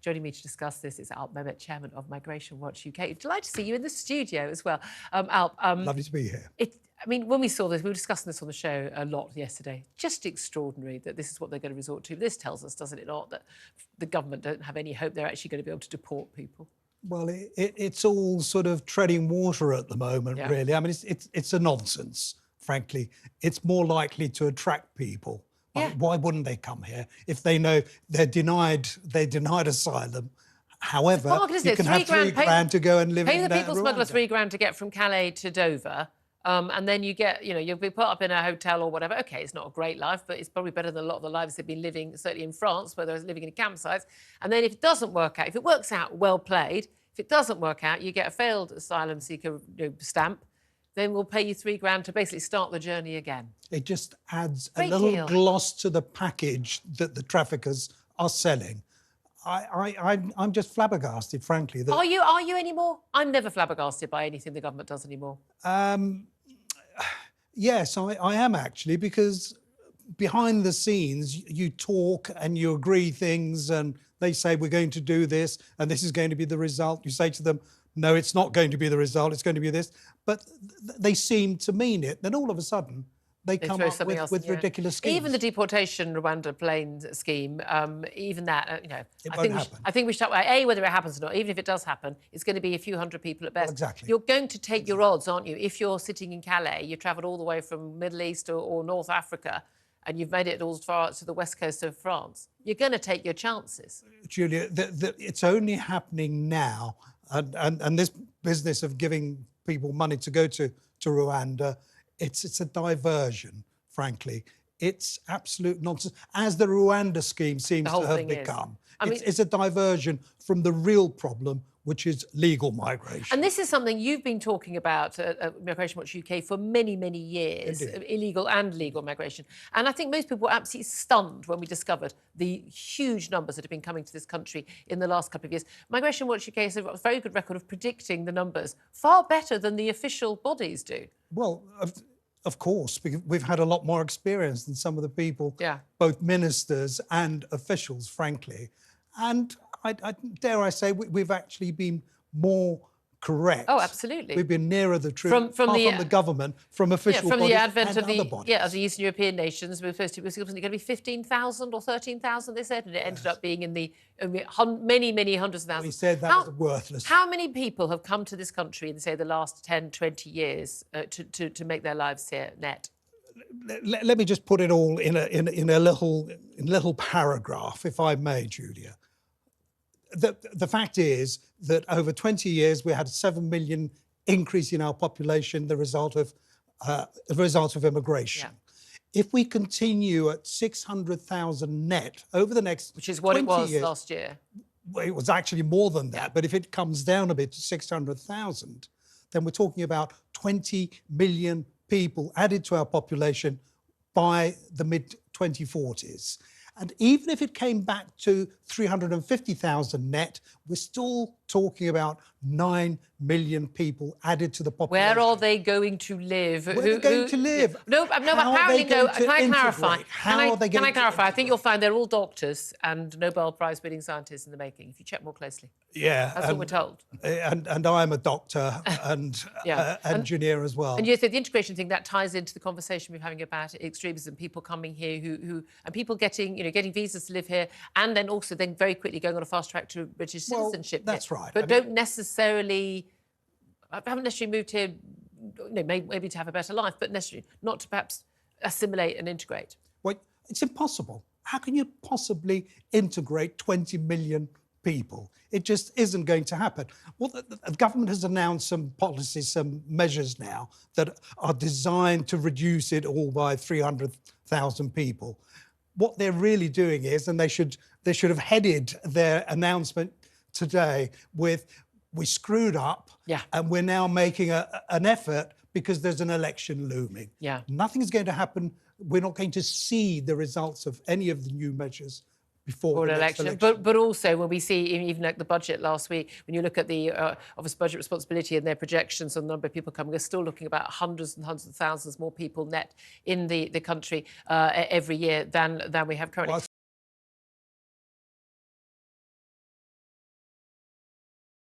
Joining me to discuss this is Alp Mehmet, Chairman of Migration Watch UK. Delighted to see you in the studio as well. Alp, lovely to be here. I mean, when we saw this, we were discussing this on the show a lot yesterday. Just extraordinary that this is what they're going to resort to. This tells us, doesn't it not, that the government don't have any hope they're actually going to be able to deport people. Well, it's all sort of treading water at the moment, really. I mean, it's a nonsense, frankly. It's more likely to attract people. Why wouldn't they come here if they know they're denied asylum? However, you can have £3,000 to go and live in Rwanda. Pay the people smuggler £3,000 to get from Calais to Dover. And then you get, you'll be put up in a hotel or whatever. OK, it's not a great life, but it's probably better than a lot of the lives they've been living, certainly in France, where they're living in campsites. And then if it doesn't work out, if it works out, well played. If it doesn't work out, you get a failed asylum seeker stamp. Then we'll pay you £3,000 to basically start the journey again. It just adds a little gloss to the package that the traffickers are selling. I'm just flabbergasted, frankly. That... Are you anymore? I'm never flabbergasted by anything the government does anymore. Yes, I am actually, because behind the scenes you talk and you agree things and they say we're going to do this and this is going to be the result. You say to them, no, it's not going to be the result, it's going to be this. But they seem to mean it. Then all of a sudden they come up with ridiculous schemes. Even the deportation Rwanda plane scheme, even that, I think we should talk about, whether it happens or not. Even if it does happen, it's going to be a few hundred people at best. Well, exactly. You're going to take your odds, aren't you? If you're sitting in Calais, you've travelled all the way from Middle East or North Africa, and you've made it all as far to the west coast of France, you're going to take your chances. Julia, it's only happening now, and this business of giving people money to go to Rwanda, it's a diversion, frankly. It's absolute nonsense, as the Rwanda scheme seems to have become. It's a diversion from the real problem, which is legal migration. And this is something you've been talking about at Migration Watch UK for many, many years, illegal and legal migration. And I think most people were absolutely stunned when we discovered the huge numbers that have been coming to this country in the last couple of years. Migration Watch UK has a very good record of predicting the numbers, far better than the official bodies do. Well, of course, because we've had a lot more experience than some of the people, both ministers and officials, frankly. And I dare I say, we've actually been more correct. Oh, absolutely. We've been nearer the truth from the government, from official bodies, the advent of other bodies. of the Eastern European nations. We were supposed to, was it going to be 15,000 or 13,000, they said, and it ended up being in the many, many hundreds of thousands. We said that was worthless. How many people have come to this country in, say, the last 10, 20 years to make their lives here net? Let me just put it all in a little paragraph, if I may, Julia. The fact is that over 20 years we had a 7 million increase in our population, the result of immigration. If we continue at 600,000 net over the next 20 years... Which is what it was last year. Well, it was actually more than that, but if it comes down a bit to 600,000, then we're talking about 20 million people added to our population by the mid-2040s. And even if it came back to 350,000 net, we're still talking about 9 million people added to the population. Where are they going to live? Where are they going to live? No, apparently no. Can I clarify? How are they going to clarify? I think you'll find they're all doctors and Nobel Prize-winning scientists in the making, if you check more closely. Yeah. That's what we're told. And I'm a doctor and engineer as well. And you said the integration thing, that ties into the conversation we're having about extremism, people coming here and people getting visas to live here, and then also very quickly going on a fast track to British citizenship. That's right. But haven't necessarily moved here, maybe to have a better life, but necessarily not to perhaps assimilate and integrate. Well, it's impossible. How can you possibly integrate 20 million people? It just isn't going to happen. Well, the government has announced some policies, some measures now that are designed to reduce it all by 300,000 people. What they're really doing is, and they should have headed their announcement today with, we screwed up and we're now making an effort because there's an election looming. Nothing's going to happen. We're not going to see the results of any of the new measures before the next election. But also when we see, even like the budget last week, when you look at the Office of Budget Responsibility and their projections on the number of people coming, we're still looking about hundreds and hundreds of thousands more people net in the country every year than we have currently. Well,